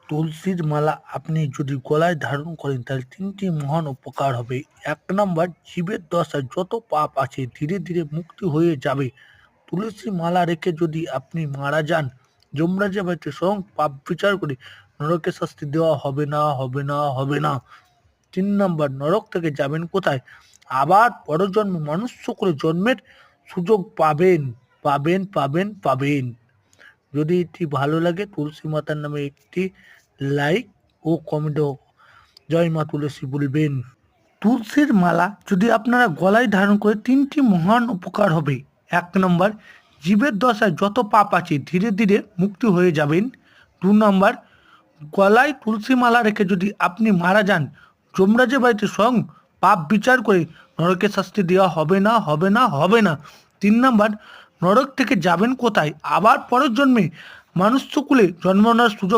তুলসীর মালা আপনি যদি গলায় ধারণ করেন তাহলে ৩টি মহান উপকার হবে। ১ নাম্বার, জীবের দশায় যত পাপ আছে ধীরে ধীরে মুক্তি হয়ে যাবে। তুলসী মালা রেখে যদি আপনি মারা যান, যমরাজের বাড়িতে স্বয়ং পাপ বিচার করে নরকে শাস্তি দেওয়া হবে না, হবে না, হবে না। ৩ নাম্বার, নরক থেকে যাবেন কোথায়? আবার পরজন্মে মনুষ্য করে জন্মের সুযোগ পাবেন, পাবেন, পাবেন, পাবেন। যদি এটি ভালো লাগে তুলসী মাতার নামে একটি লাইক ও কমেন্টও জয় মা তুলসী বলবেন। তুলসীর মালা যদি আপনারা গলায় ধারণ করে ৩টি মহান উপকার হবে। ১ নম্বর, জীবের দশায় যত পাপ আছে ধীরে ধীরে মুক্তি হয়ে যাবেন। ২ নম্বর, গলায় তুলসী মালা রেখে যদি আপনি মারা যান, যমরাজের বাড়িতে স্বয়ং পাপ বিচার করে নরকে শাস্তি দেওয়া হবে না, হবে না, হবে না। ৩ নম্বর, নরক থেকে যাবেন কোথায়? আবার পরের জন্মে মানুষ্যকুলে জন্ম নেওয়ার সুযোগ